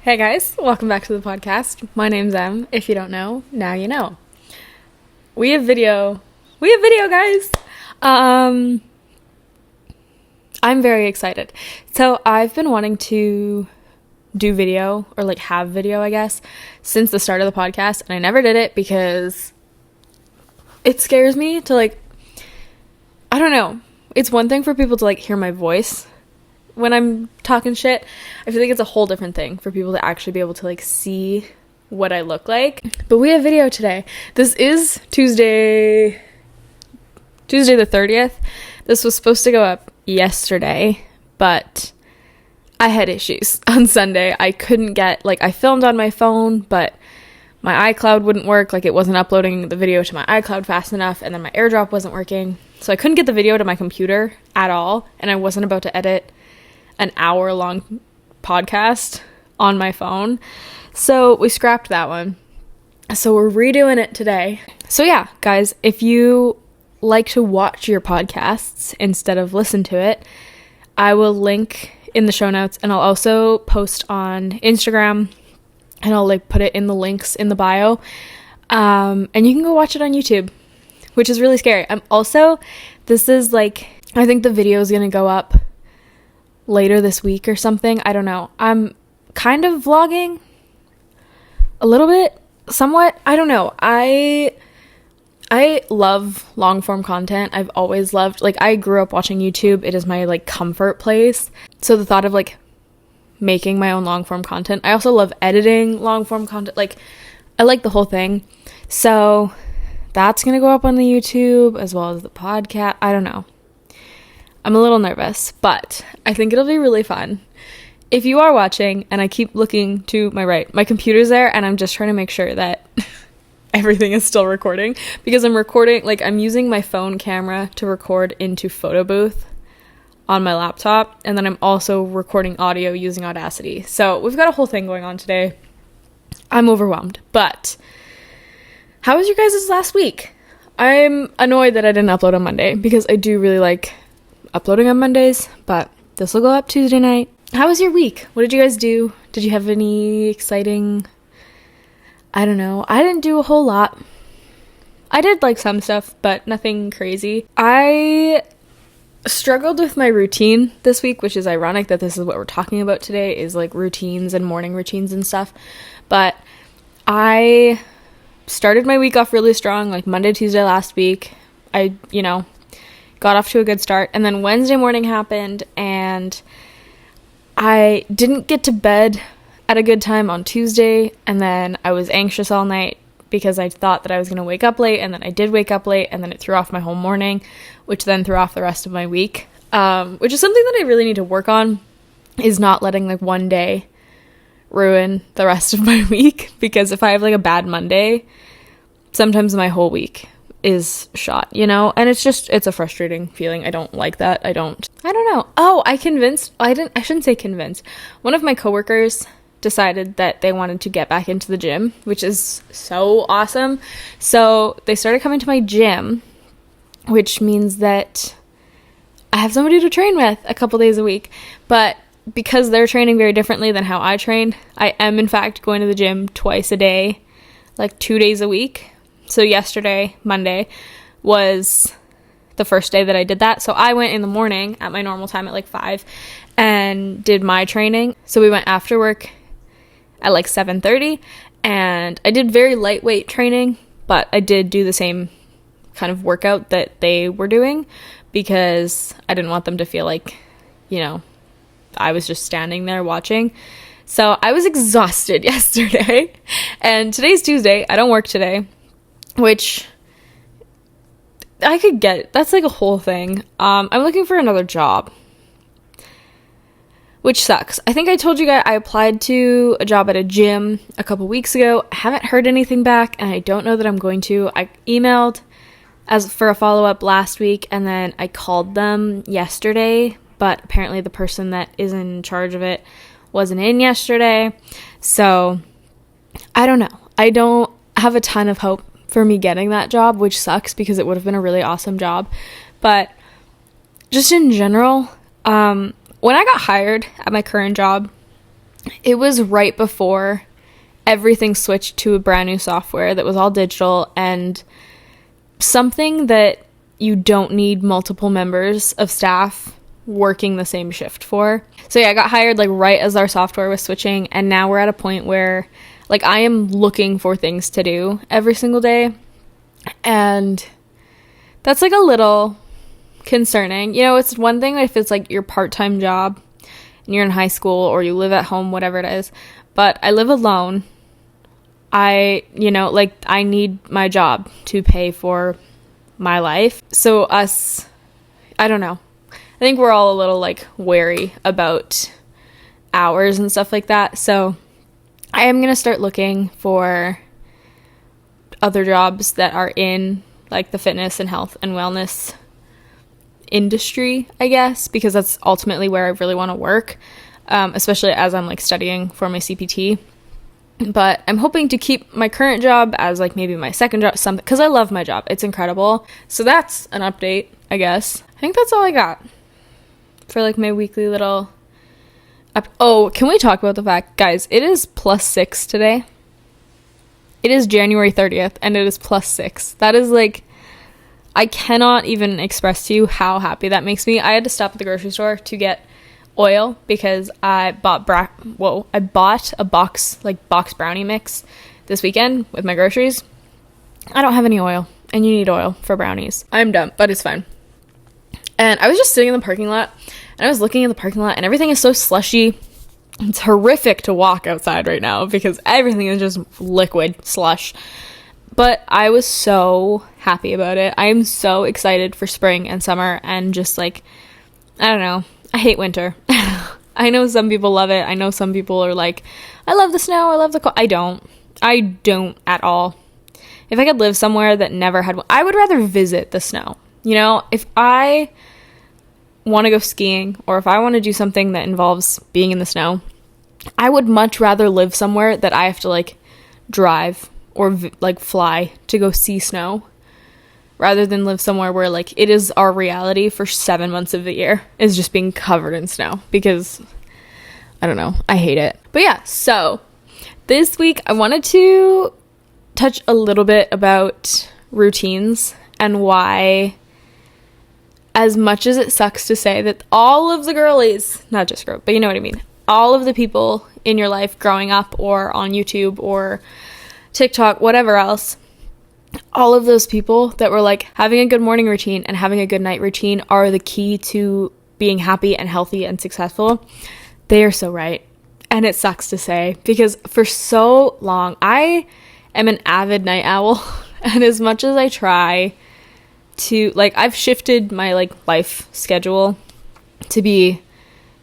Hey guys, welcome back to the podcast. My name's Em. If you don't know, now you know. We have video. Guys. I'm very excited. So I've been wanting to do video, or like have video, I guess, since the start of the podcast, and I never did it because it scares me to I don't know. It's one thing for people to hear my voice when I'm talking shit. I feel like it's a whole different thing for people to actually be able to see what I look like. But we have video today. This is Tuesday the 30th. This was supposed to go up yesterday, but I had issues on Sunday. I couldn't get, I filmed on my phone, but my iCloud wouldn't work. It wasn't uploading the video to my iCloud fast enough, and then my AirDrop wasn't working. So I couldn't get the video to my computer at all, and I wasn't about to edit an hour-long podcast on my phone. So we scrapped that one. So we're redoing it today. So yeah, guys, if you like to watch your podcasts instead of listen to it, I will link in the show notes, and I'll also post on Instagram, and I'll put it in the links in the bio. And you can go watch it on YouTube, which is really scary. This is I think the video is going to go up later this week or something. I don't know. I'm kind of vlogging a little bit, somewhat. I don't know. I love long form content. I've always loved, I grew up watching YouTube. It is my comfort place. So the thought of making my own long form content. I also love editing long form content. I like the whole thing. So that's going to go up on the YouTube as well as the podcast. I don't know. I'm a little nervous, but I think it'll be really fun. If you are watching, and I keep looking to my right, my computer's there, and I'm just trying to make sure that everything is still recording, because I'm recording, I'm using my phone camera to record into Photo Booth on my laptop, and then I'm also recording audio using Audacity. So we've got a whole thing going on today. I'm overwhelmed, but how was your guys' last week? I'm annoyed that I didn't upload on Monday, because I do really like uploading on Mondays, but this will go up Tuesday night. How was your week? What did you guys do? Did you have any exciting... I don't know. I didn't do a whole lot. I did some stuff, but nothing crazy. I struggled with my routine this week, which is ironic that this is what we're talking about today, is routines and morning routines and stuff. But I started my week off really strong, Monday, Tuesday last week. I, got off to a good start. And then Wednesday morning happened, and I didn't get to bed at a good time on Tuesday, and then I was anxious all night because I thought that I was going to wake up late, and then I did wake up late, and then it threw off my whole morning, which then threw off the rest of my week, which is something that I really need to work on, is not letting one day ruin the rest of my week, because if I have a bad Monday, sometimes my whole week is shot, and it's a frustrating feeling. I don't like that. I don't know. Oh, I shouldn't say convinced. One of my coworkers decided that they wanted to get back into the gym, which is so awesome. So they started coming to my gym, which means that I have somebody to train with a couple days a week. But because they're training very differently than how I train, I am in fact going to the gym twice a day, 2 days a week. So yesterday, Monday, was the first day that I did that. So I went in the morning at my normal time at 5 and did my training. So we went after work at 7:30, and I did very lightweight training, but I did do the same kind of workout that they were doing, because I didn't want them to feel I was just standing there watching. So I was exhausted yesterday, and today's Tuesday. I don't work today, which I could get. That's a whole thing. I'm looking for another job, which sucks. I think I told you guys I applied to a job at a gym a couple weeks ago. I haven't heard anything back, and I don't know that I'm going to. I emailed as for a follow-up last week, and then I called them yesterday, but apparently the person that is in charge of it wasn't in yesterday. So I don't know. I don't have a ton of hope for me getting that job, which sucks because it would have been a really awesome job. But just in general, when I got hired at my current job, it was right before everything switched to a brand new software that was all digital and something that you don't need multiple members of staff working the same shift for. So yeah, I got hired like right as our software was switching, and now we're at a point where like I am looking for things to do every single day, and that's like a little concerning. You know, it's one thing if it's like your part-time job and you're in high school or you live at home, whatever it is, but I live alone. I need my job to pay for my life. So I don't know. I think we're all a little like wary about hours and stuff like that. So I am going to start looking for other jobs that are in like the fitness and health and wellness industry, I guess, because that's ultimately where I really want to work, especially as I'm like studying for my CPT. But I'm hoping to keep my current job as like maybe my second job, something, because I love my job. It's incredible. So that's an update, I guess. I think that's all I got for like my weekly little Oh, can we talk about the fact, guys, it is +6 today. It is January 30th and it is +6. That is like, I cannot even express to you how happy that makes me. I had to stop at the grocery store to get oil because I bought a box brownie mix this weekend with my groceries. I don't have any oil, and you need oil for brownies. I'm dumb, but it's fine. And I was just sitting in the parking lot, and I was looking at the parking lot, and everything is so slushy. It's horrific to walk outside right now because everything is just liquid slush. But I was so happy about it. I am so excited for spring and summer, and just like, I don't know. I hate winter. I know some people love it. I know some people are like, I love the snow. I love the cold. I don't at all. If I could live somewhere that never had one, I would rather visit the snow. You know, if I want to go skiing or if I want to do something that involves being in the snow, I would much rather live somewhere that I have to like drive or like fly to go see snow, rather than live somewhere where like it is our reality for 7 months of the year is just being covered in snow, because I don't know, I hate it. But yeah, so this week I wanted to touch a little bit about routines and why, as much as it sucks to say that all of the girlies, not just girls, but you know what I mean, all of the people in your life growing up or on YouTube or TikTok, whatever else, all of those people that were like having a good morning routine and having a good night routine are the key to being happy and healthy and successful. They are so right. And it sucks to say, because for so long, I am an avid night owl. And as much as I try to, like, I've shifted my like life schedule to be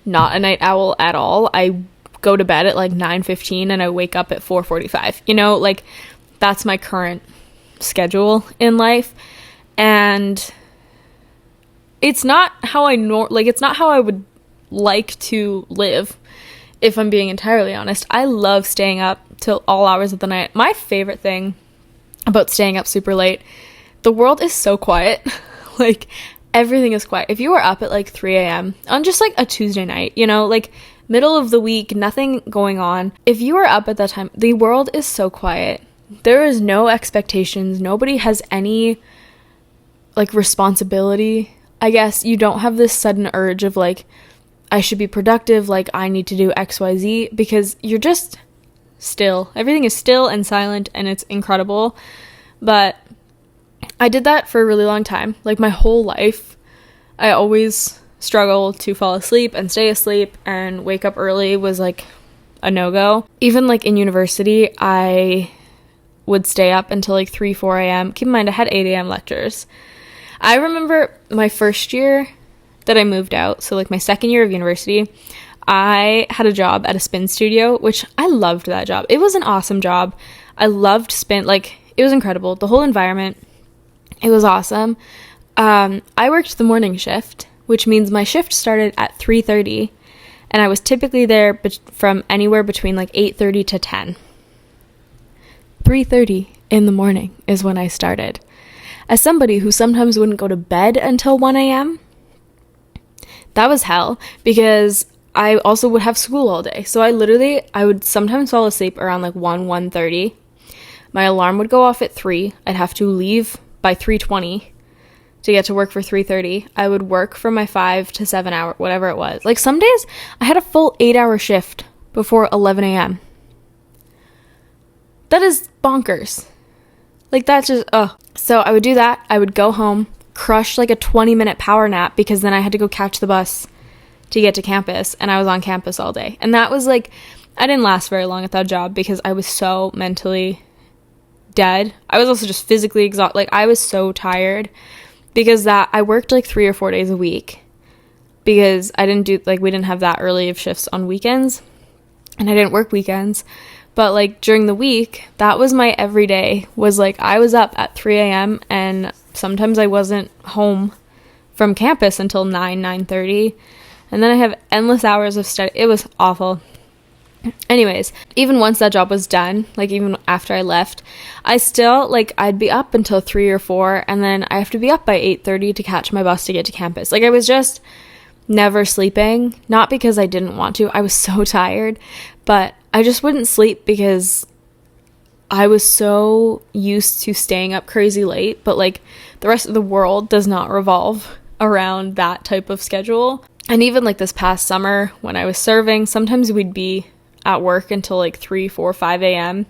not a night owl at all. I go to bed at like 9:15 and I wake up at 4:45. You know, like that's my current schedule in life, and it's not how it's not how I would like to live, if I'm being entirely honest. I love staying up till all hours of the night. My favorite thing about staying up super late, the world is so quiet. Like everything is quiet. If you are up at like 3 a.m. on just like a Tuesday night, you know, like middle of the week, nothing going on, if you are up at that time, the world is so quiet. There is no expectations. Nobody has any like responsibility. I guess you don't have this sudden urge of like, I should be productive, like I need to do XYZ, because you're just still. Everything is still and silent, and it's incredible. But I did that for a really long time. Like my whole life, I always struggled to fall asleep and stay asleep, and wake up early was like a no-go. Even like in university, I would stay up until like 3-4 a.m. Keep in mind, I had 8 a.m. lectures. I remember my first year that I moved out, so like my second year of university, I had a job at a spin studio, which I loved that job. It was an awesome job. I loved spin, like it was incredible. The whole environment, it was awesome. I worked the morning shift, which means my shift started at 3:30, and I was typically there from anywhere between like 8:30 to 10. 3:30 in the morning is when I started. As somebody who sometimes wouldn't go to bed until 1 a.m., that was hell, because I also would have school all day. So I would sometimes fall asleep around like 1:30. My alarm would go off at 3. I'd have to leave by 3:20 to get to work for 3:30. I would work for my 5 to 7 hour, whatever it was. Like some days I had a full 8-hour shift before 11 a.m. That is bonkers. Like that's just, ugh. So I would do that. I would go home, crush like a 20-minute power nap because then I had to go catch the bus to get to campus, and I was on campus all day. And that was like, I didn't last very long at that job because I was so mentally dead. I was also just physically exhausted. Like I was so tired because I worked like 3 or 4 days a week because we didn't have that early of shifts on weekends, and I didn't work weekends. But like during the week, that was my everyday, was like I was up at 3 a.m. and sometimes I wasn't home from campus until 9:30. And then I have endless hours of study. It was awful. Anyways, even once that job was done, like even after I left, I still, like, I'd be up until 3 or 4, and then I have to be up by 8:30 to catch my bus to get to campus. Like, I was just never sleeping, not because I didn't want to. I was so tired, but I just wouldn't sleep because I was so used to staying up crazy late, but, like, the rest of the world does not revolve around that type of schedule. And even, like, this past summer when I was serving, sometimes we'd be at work until like 3, 4, 5 a.m.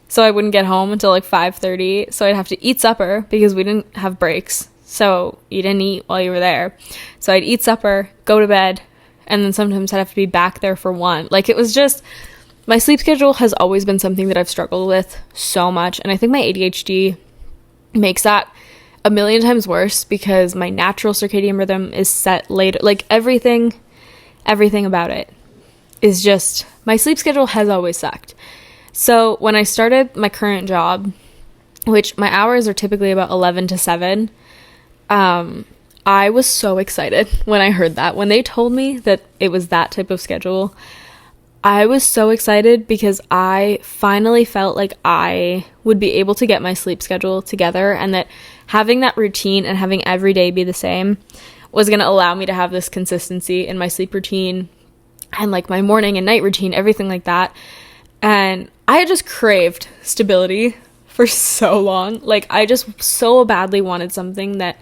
So I wouldn't get home until like 5:30. So I'd have to eat supper because we didn't have breaks. So you didn't eat while you were there. So I'd eat supper, go to bed, and then sometimes I'd have to be back there for 1. Like, it was just, my sleep schedule has always been something that I've struggled with so much. And I think my ADHD makes that a million times worse because my natural circadian rhythm is set later. Like, everything about it is just, my sleep schedule has always sucked. So when I started my current job, which my hours are typically about 11 to 7, I was so excited when I heard that. When they told me that it was that type of schedule, I was so excited because I finally felt like I would be able to get my sleep schedule together, and that having that routine and having every day be the same was going to allow me to have this consistency in my sleep routine and like my morning and night routine, everything like that. And I had just craved stability for so long. Like, I just so badly wanted something that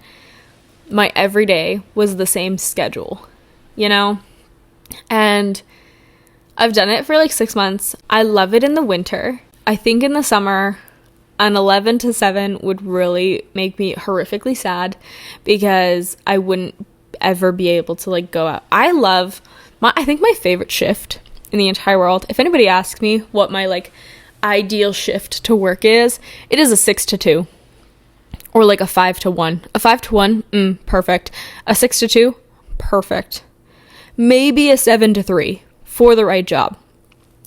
my everyday was the same schedule, you know? And I've done it for like 6 months. I love it in the winter. I think in the summer, an 11 to 7 would really make me horrifically sad because I wouldn't ever be able to like go out. I think my favorite shift in the entire world, if anybody asks me what my like ideal shift to work is, it is a 6 to 2 or like a 5 to 1. A 5 to 1, perfect. A 6 to 2, perfect. Maybe a 7 to 3 for the right job.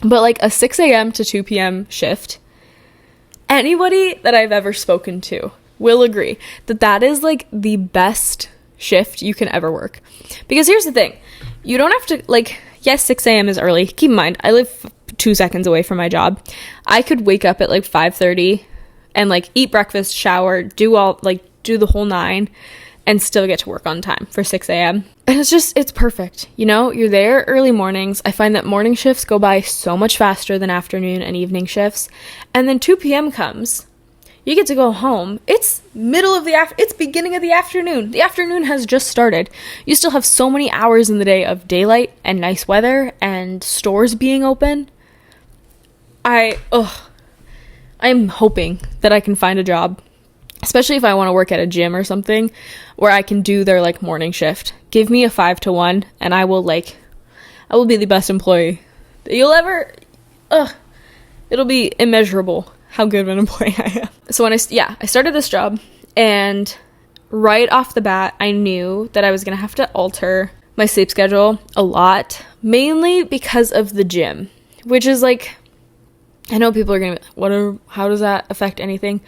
But like a 6 a.m. to 2 p.m. shift, anybody that I've ever spoken to will agree that that is like the best shift you can ever work. Because here's the thing, you don't have to, like, yes, 6 a.m. is early. Keep in mind, I live 2 seconds away from my job. I could wake up at like 5:30 and like eat breakfast, shower, do the whole 9 and still get to work on time for 6 a.m. And it's perfect. You know, you're there early mornings. I find that morning shifts go by so much faster than afternoon and evening shifts. And then 2 p.m. comes. You get to go home. It's it's beginning of the afternoon. The afternoon has just started. You still have so many hours in the day of daylight and nice weather and stores being open. I'm hoping that I can find a job, especially if I want to work at a gym or something, where I can do their like morning shift. Give me a 5 to 1 and I will be the best employee that you'll ever, it'll be immeasurable how good of an employee I am. So I started this job, and right off the bat, I knew that I was going to have to alter my sleep schedule a lot, mainly because of the gym, which is like, I know people are going to be, how does that affect anything?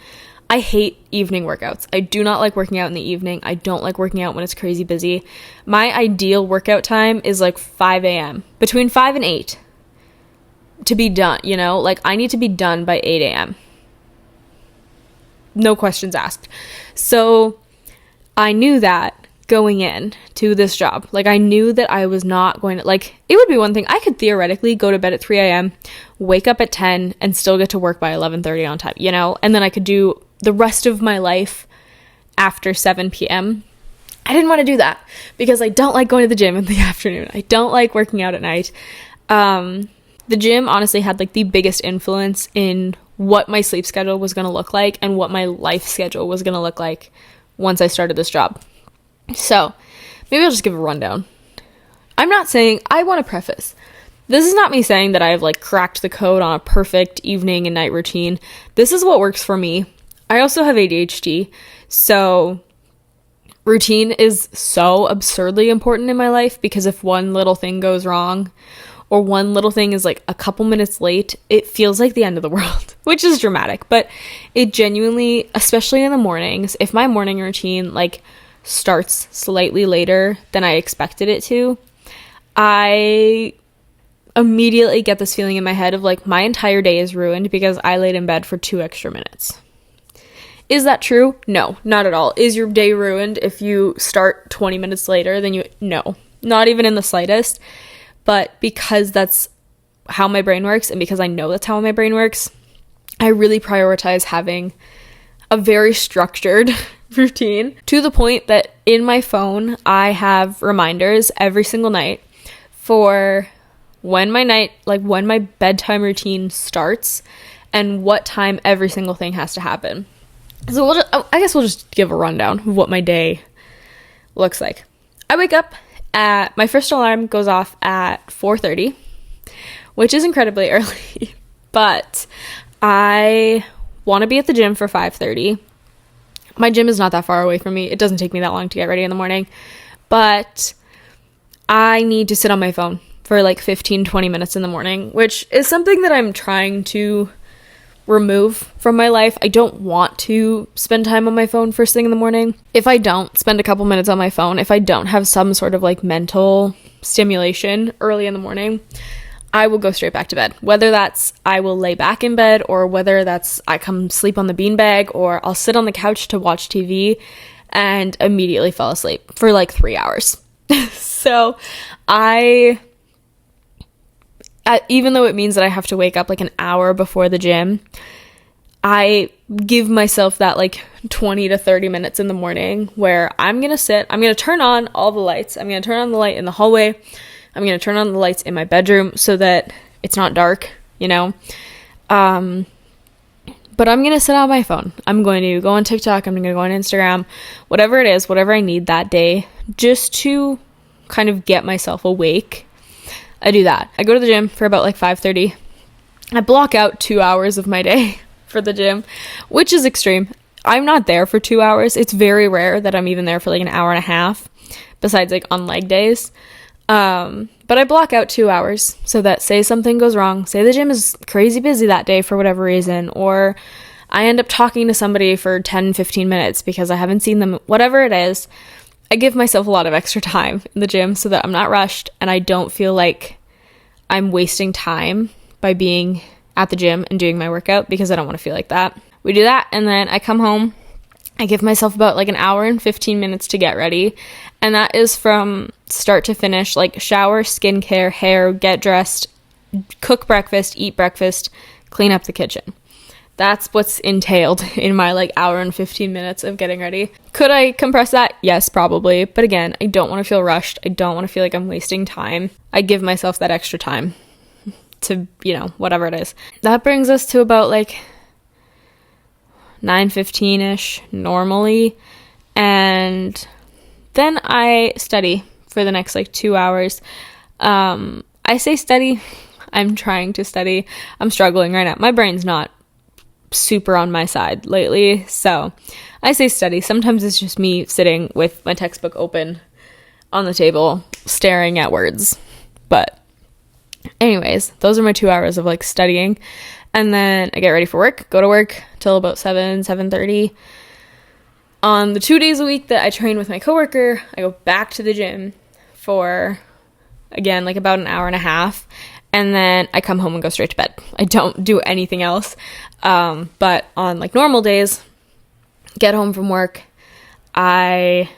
I hate evening workouts. I do not like working out in the evening. I don't like working out when it's crazy busy. My ideal workout time is like 5 a.m., between 5 and 8. To be done, you know, like I need to be done by 8 a.m. No questions asked. So I knew that going in to this job. Like, I knew that I was not going to, like, it would be one thing. I could theoretically go to bed at 3 a.m., wake up at 10, and still get to work by 11:30 on time, you know? And then I could do the rest of my life after 7 p.m. I didn't want to do that because I don't like going to the gym in the afternoon. I don't like working out at night. The gym honestly had like the biggest influence in what my sleep schedule was going to look like and what my life schedule was going to look like once I started this job. So maybe I'll just give a rundown. I'm not saying, I want to preface, this is not me saying that I've like cracked the code on a perfect evening and night routine. This is what works for me. I also have ADHD, so routine is so absurdly important in my life because if one little thing goes wrong or one little thing is like a couple minutes late, it feels like the end of the world, which is dramatic, but it genuinely, especially in the mornings, if my morning routine like starts slightly later than I expected it to, I immediately get this feeling in my head of like my entire day is ruined because I laid in bed for 2 extra minutes. Is that true? No, not at all. Is your day ruined if you start 20 minutes later than you? No, not even in the slightest. But because that's how my brain works and because I know that's how my brain works, I really prioritize having a very structured routine to the point that in my phone, I have reminders every single night for when my bedtime routine starts and what time every single thing has to happen. So I guess we'll just give a rundown of what my day looks like. I wake up my first alarm goes off at 4:30, which is incredibly early, but I want to be at the gym for 5:30. My gym is not that far away from me. It doesn't take me that long to get ready in the morning, but I need to sit on my phone for like 15-20 minutes in the morning, which is something that I'm trying to remove from my life. I don't want to spend time on my phone first thing in the morning. If I don't spend a couple minutes on my phone, if I don't have some sort of like mental stimulation early in the morning, I will go straight back to bed. Whether that's I will lay back in bed or whether that's I come sleep on the beanbag or I'll sit on the couch to watch TV and immediately fall asleep for like 3 hours. So even though it means that I have to wake up like an hour before the gym, I give myself that like 20 to 30 minutes in the morning where I'm going to turn on all the lights. I'm going to turn on the light in the hallway. I'm going to turn on the lights in my bedroom so that it's not dark, you know? But I'm going to sit on my phone. I'm going to go on TikTok. I'm going to go on Instagram, whatever it is, whatever I need that day, just to kind of get myself awake. I do that. I go to the gym for about like 5:30. I block out 2 hours of my day for the gym, which is extreme. I'm not there for 2 hours. It's very rare that I'm even there for like an hour and a half, besides like on leg days. But I block out 2 hours so that say something goes wrong, say the gym is crazy busy that day for whatever reason, or I end up talking to somebody for 10-15 minutes because I haven't seen them, whatever it is. I give myself a lot of extra time in the gym so that I'm not rushed and I don't feel like I'm wasting time by being at the gym and doing my workout because I don't want to feel like that. We do that and then I come home. I give myself about like an hour and 15 minutes to get ready. And that is from start to finish, like shower, skincare, hair, get dressed, cook breakfast, eat breakfast, clean up the kitchen. That's what's entailed in my like hour and 15 minutes of getting ready. Could I compress that? Yes, probably. But again, I don't want to feel rushed. I don't want to feel like I'm wasting time. I give myself that extra time to, whatever it is. That brings us to about like 9:15-ish normally. And then I study for the next like 2 hours. I say study. I'm trying to study. I'm struggling right now. My brain's not super on my side lately, so I say study. Sometimes it's just me sitting with my textbook open on the table staring at words, but anyways, those are my 2 hours of like studying, and then I get ready for work, go to work till about 7:30. On the 2 days a week that I train with my coworker, I go back to the gym for again like about an hour and a half, and then I come home and go straight to bed. I don't do anything else. But on like normal days, get home from work, I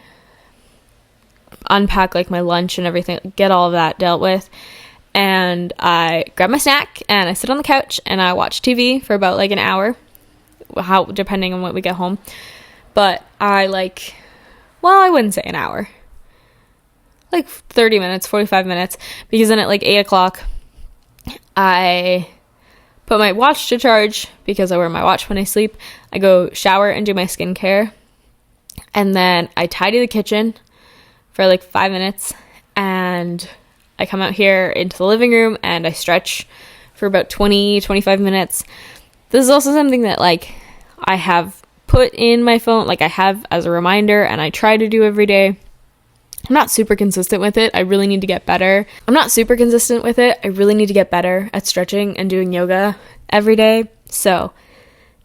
unpack like my lunch and everything, get all of that dealt with. And I grab my snack and I sit on the couch and I watch TV for about like an hour, depending on when we get home. But I wouldn't say an hour, like 30 minutes, 45 minutes, because then at like 8 o'clock, I put my watch to charge because I wear my watch when I sleep. I go shower and do my skincare. And then I tidy the kitchen for like 5 minutes. And I come out here into the living room and I stretch for about 20-25 minutes. This is also something that like I have put in my phone, like I have as a reminder, and I try to do every day. I'm not super consistent with it. I really need to get better. I really need to get better at stretching and doing yoga every day. So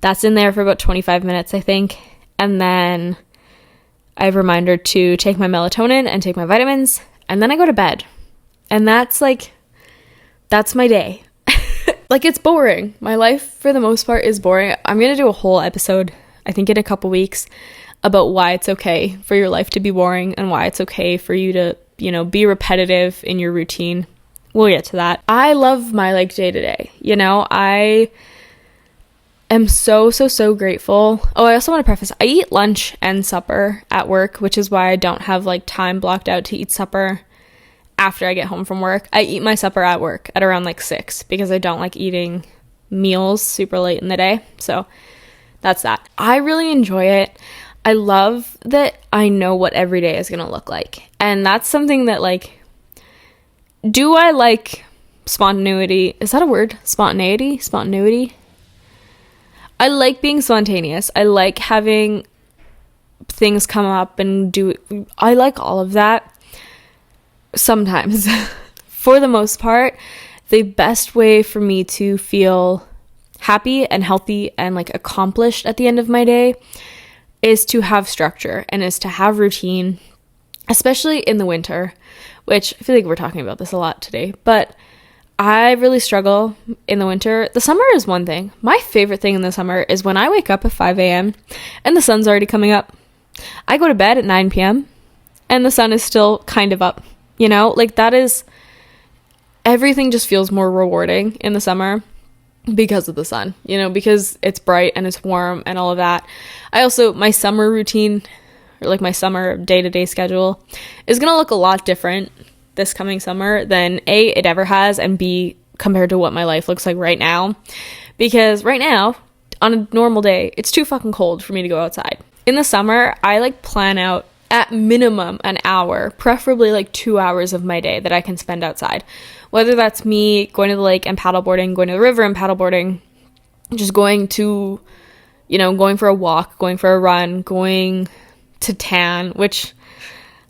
that's in there for about 25 minutes, I think. And then I have a reminder to take my melatonin and take my vitamins. And then I go to bed. And that's my day. Like, it's boring. My life, for the most part, is boring. I'm going to do a whole episode, I think in a couple weeks, about why it's okay for your life to be boring and why it's okay for you to, be repetitive in your routine. We'll get to that. I love my like day to day. I am so grateful. Oh, I also want to preface, I eat lunch and supper at work, which is why I don't have like time blocked out to eat supper after I get home from work. I eat my supper at work at around like 6 because I don't like eating meals super late in the day. So that's that. I really enjoy it. I love that I know what every day is going to look like. And that's something that like, do I like spontaneity? Is that a word? Spontaneity? I like being spontaneous. I like having things come up and I like all of that. Sometimes. For the most part, the best way for me to feel happy and healthy and like accomplished at the end of my day is to have structure and is to have routine, especially in the winter, which I feel like we're talking about this a lot today, but I really struggle in the winter. The summer is one thing. My favorite thing in the summer is when I wake up at 5 a.m. and the sun's already coming up. I go to bed at 9 p.m. and the sun is still kind of up, like that is, everything just feels more rewarding in the summer because of the sun, because it's bright and it's warm and all of that. My summer routine, or like my summer day-to-day schedule, is going to look a lot different this coming summer than A, it ever has, and B, compared to what my life looks like right now. Because right now, on a normal day, it's too fucking cold for me to go outside. In the summer, I like plan out at minimum an hour, preferably like 2 hours of my day that I can spend outside. Whether that's me going to the lake and paddleboarding, going to the river and paddleboarding, just going to, going for a walk, going for a run, going to tan, which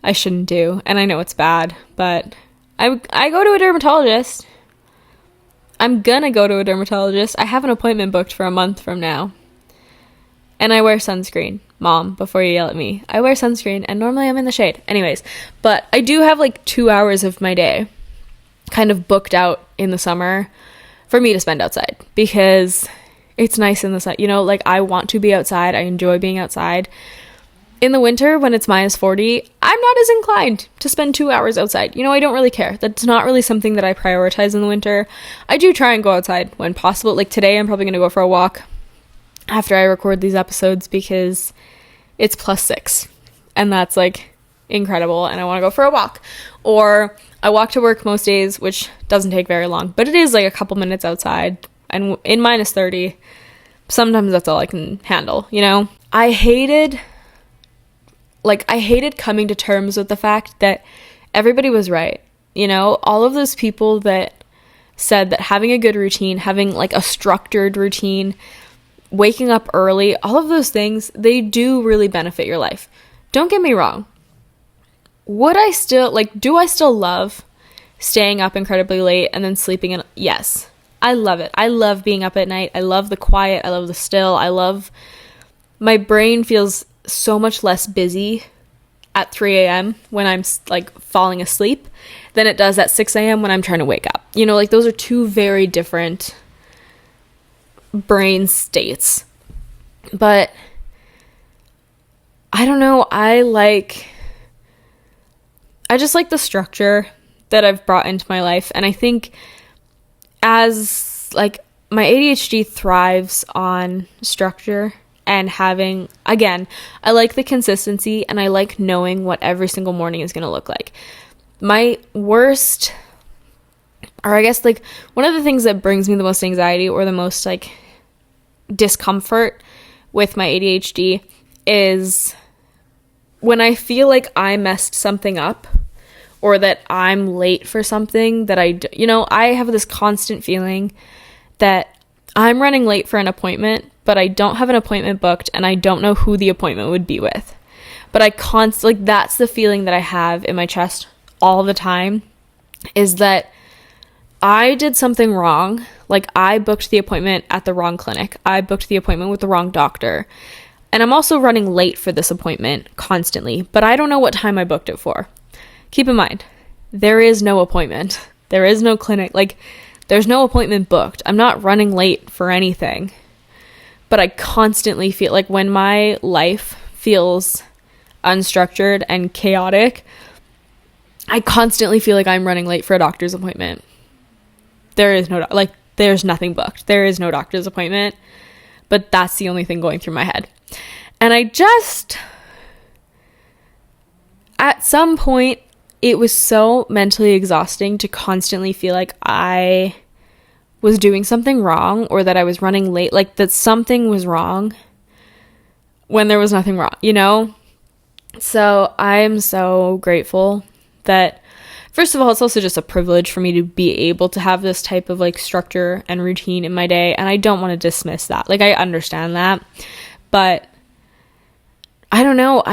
I shouldn't do. And I know it's bad, but I go to a dermatologist. I'm gonna go to a dermatologist. I have an appointment booked for a month from now. And I wear sunscreen. Mom, before you yell at me, I wear sunscreen and normally I'm in the shade. Anyways, but I do have like 2 hours of my day kind of booked out in the summer for me to spend outside because it's nice in the sun. Like I want to be outside. I enjoy being outside. In the winter, when it's -40, I'm not as inclined to spend 2 hours outside. I don't really care. That's not really something that I prioritize in the winter. I do try and go outside when possible. Like today, I'm probably going to go for a walk after I record these episodes because it's +6 and that's like incredible and I want to go for a walk. Or I walk to work most days, which doesn't take very long, but it is like a couple minutes outside and in -30, sometimes that's all I can handle, I hated coming to terms with the fact that everybody was right. All of those people that said that having a good routine, having like a structured routine, waking up early, all of those things, they do really benefit your life. Don't get me wrong. Do I still love staying up incredibly late and then sleeping in? Yes, I love it. I love being up at night. I love the quiet. I love the still. My brain feels so much less busy at 3 a.m. when I'm like falling asleep than it does at 6 a.m. when I'm trying to wake up. Those are two very different brain states. But I don't know, I I just like the structure that I've brought into my life. And I think as like my ADHD thrives on structure and having, again, I like the consistency and I like knowing what every single morning is going to look like. My worst, or I guess like one of the things that brings me the most anxiety or the most like discomfort with my ADHD is when I feel like I messed something up or that I'm late for something that I have this constant feeling that I'm running late for an appointment, but I don't have an appointment booked and I don't know who the appointment would be with. But that's the feeling that I have in my chest all the time, is that I did something wrong. Like I booked the appointment at the wrong clinic. I booked the appointment with the wrong doctor. And I'm also running late for this appointment constantly, but I don't know what time I booked it for. Keep in mind, there is no appointment. There is no clinic. Like, there's no appointment booked. I'm not running late for anything. But I constantly feel like when my life feels unstructured and chaotic, I constantly feel like I'm running late for a doctor's appointment. There's nothing booked. There is no doctor's appointment. But that's the only thing going through my head. And at some point, it was so mentally exhausting to constantly feel like I was doing something wrong or that I was running late, like that something was wrong when there was nothing wrong, So I am so grateful that, first of all, it's also just a privilege for me to be able to have this type of like structure and routine in my day. And I don't want to dismiss that. Like, I understand that. But I don't know.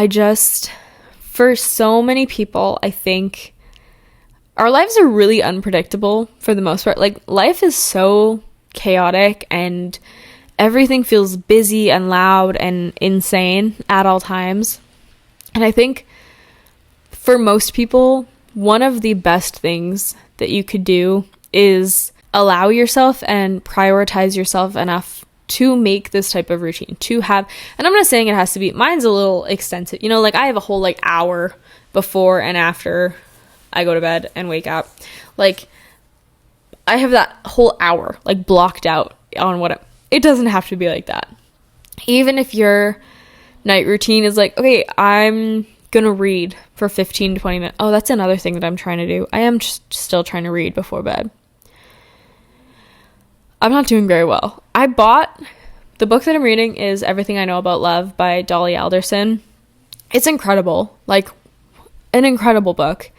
For so many people, I think our lives are really unpredictable for the most part. Like, life is so chaotic and everything feels busy and loud and insane at all times. And I think for most people, one of the best things that you could do is allow yourself and prioritize yourself enough to make this type of routine, to have, and I'm not saying it has to be, mine's a little extensive, like I have a whole like hour before and after I go to bed and wake up. Like, I have that whole hour like blocked out on it doesn't have to be like that. Even if your night routine is like, okay, I'm gonna read for 15 to 20 minutes. Oh, that's another thing that I'm trying to do. I am just still trying to read before bed. I'm not doing very well. The book that I'm reading is Everything I Know About Love by Dolly Alderson. It's incredible. Like, an incredible book.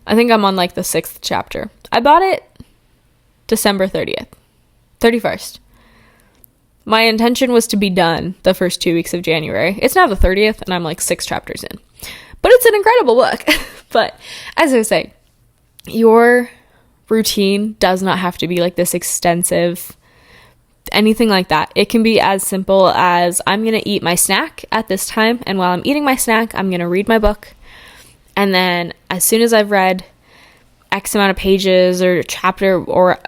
I think I'm on like the 6th chapter. I bought it December 31st. My intention was to be done the first 2 weeks of January. It's now the 30th and I'm like 6 chapters in. But it's an incredible book. But as I was saying, your routine does not have to be like this extensive, anything like that. It can be as simple as, I'm going to eat my snack at this time, and while I'm eating my snack, I'm going to read my book. And then as soon as I've read X amount of pages or chapter, or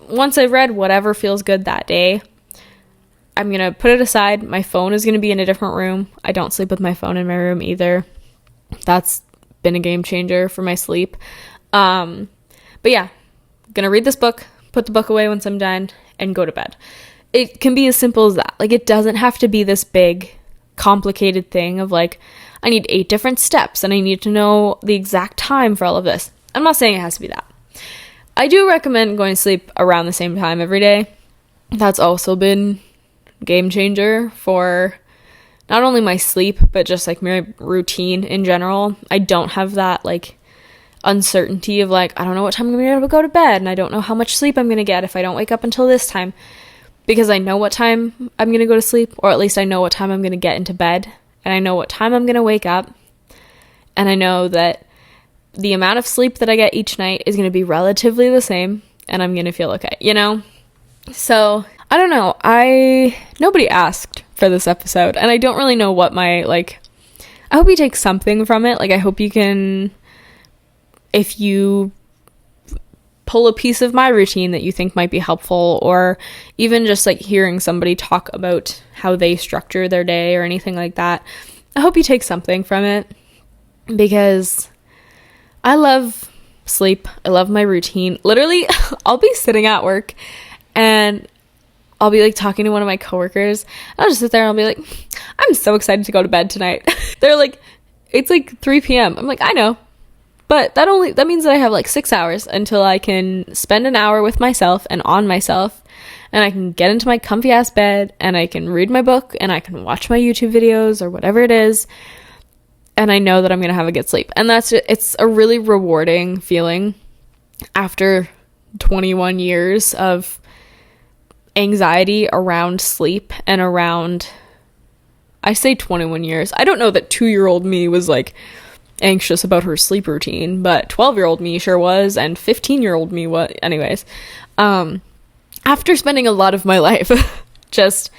once I've read whatever feels good that day, I'm going to put it aside. My phone is going to be in a different room. I don't sleep with my phone in my room either. That's been a game changer for my sleep. But yeah, gonna read this book, put the book away once I'm done, and go to bed. It can be as simple as that. Like, it doesn't have to be this big, complicated thing of like, I need 8 different steps and I need to know the exact time for all of this. I'm not saying it has to be that. I do recommend going to sleep around the same time every day. That's also been a game changer for not only my sleep, but just like my routine in general. I don't have that like uncertainty of like, I don't know what time I'm going to be able to go to bed, and I don't know how much sleep I'm going to get if I don't wake up until this time, because I know what time I'm going to go to sleep, or at least I know what time I'm going to get into bed, and I know what time I'm going to wake up, and I know that the amount of sleep that I get each night is going to be relatively the same, and I'm going to feel okay, So, I don't know, nobody asked for this episode, and I don't really know what I hope you take something from it. Like, I hope you can, if you pull a piece of my routine that you think might be helpful, or even just like hearing somebody talk about how they structure their day or anything like that, I hope you take something from it, because I love sleep. I love my routine. Literally, I'll be sitting at work and I'll be like talking to one of my coworkers. I'll just sit there and I'll be like, I'm so excited to go to bed tonight. They're like, it's like 3 p.m. I'm like, I know. But that means that I have like 6 hours until I can spend an hour with myself and on myself, and I can get into my comfy ass bed and I can read my book and I can watch my YouTube videos or whatever it is. And I know that I'm going to have a good sleep. And it's a really rewarding feeling after 21 years of anxiety around sleep and around, I say 21 years. I don't know that 2-year-old me was like anxious about her sleep routine, but 12-year-old me sure was, and 15-year-old me was. Anyways, after spending a lot of my life just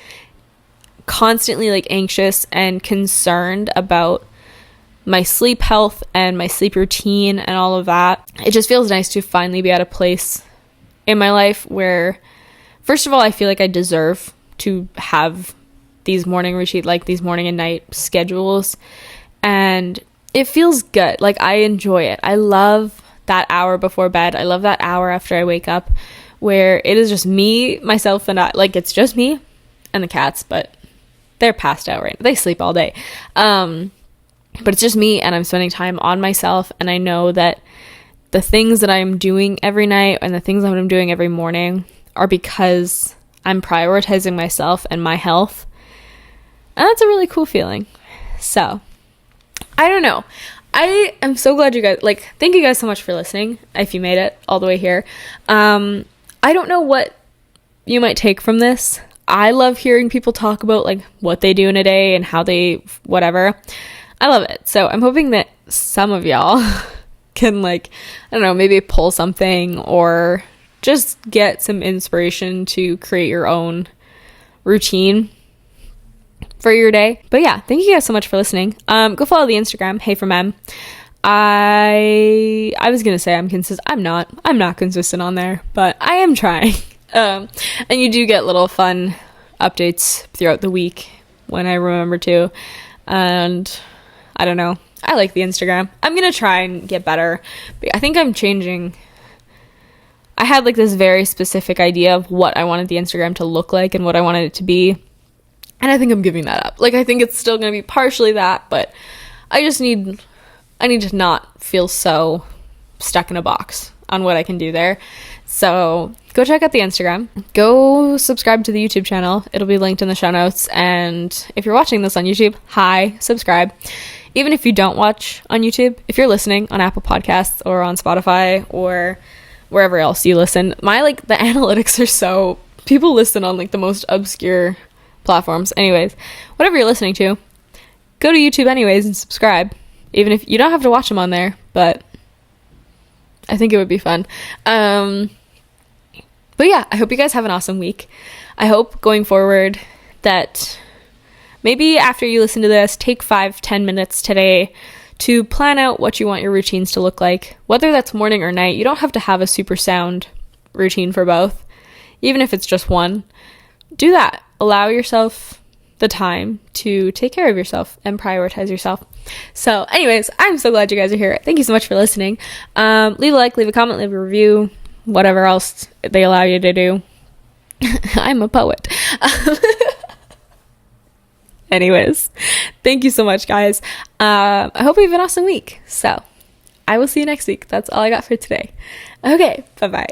constantly like anxious and concerned about my sleep health and my sleep routine and all of that, it just feels nice to finally be at a place in my life where, first of all, I feel like I deserve to have these morning routine, like these morning and night schedules, and it feels good. Like, I enjoy it. I love that hour before bed. I love that hour after I wake up where it is just me, myself, and I. Like, it's just me and the cats, but they're passed out right now. They sleep all day. But it's just me, and I'm spending time on myself, and I know that the things that I'm doing every night and the things that I'm doing every morning are because I'm prioritizing myself and my health. And that's a really cool feeling. So, I don't know. I am so glad you guys, like, thank you guys so much for listening, if you made it all the way here. I don't know what you might take from this. I love hearing people talk about, like, what they do in a day and how they, whatever. I love it. So I'm hoping that some of y'all can, like, I don't know, maybe pull something or just get some inspiration to create your own routine for your day. But yeah, thank you guys so much for listening. Go follow the Instagram, Hey From M. I was gonna say I'm consistent. I'm not consistent on there, but I am trying. And you do get little fun updates throughout the week when I remember to. And I don't know. I like the Instagram. I'm gonna try and get better. I think I'm changing. I had like this very specific idea of what I wanted the Instagram to look like and what I wanted it to be. And I think I'm giving that up. Like, I think it's still going to be partially that, but I need to not feel so stuck in a box on what I can do there. So go check out the Instagram. Go subscribe to the YouTube channel. It'll be linked in the show notes. And if you're watching this on YouTube, hi, subscribe. Even if you don't watch on YouTube, if you're listening on Apple Podcasts or on Spotify or wherever else you listen, the analytics are so, people listen on like the most obscure platforms. Anyways, whatever you're listening to, go to YouTube anyways and subscribe. Even if you don't have to watch them on there, but I think it would be fun. But yeah, I hope you guys have an awesome week. I hope going forward that maybe after you listen to this, take 5-10 minutes today to plan out what you want your routines to look like, whether that's morning or night. You don't have to have a super sound routine for both, even if it's just one. Do that. Allow yourself the time to take care of yourself and prioritize yourself. So anyways, I'm so glad you guys are here. Thank you so much for listening. Leave a like, leave a comment, leave a review, whatever else they allow you to do. I'm a poet. Anyways, thank you so much, guys. I hope you have an awesome week. So I will see you next week. That's all I got for today. Okay, bye-bye.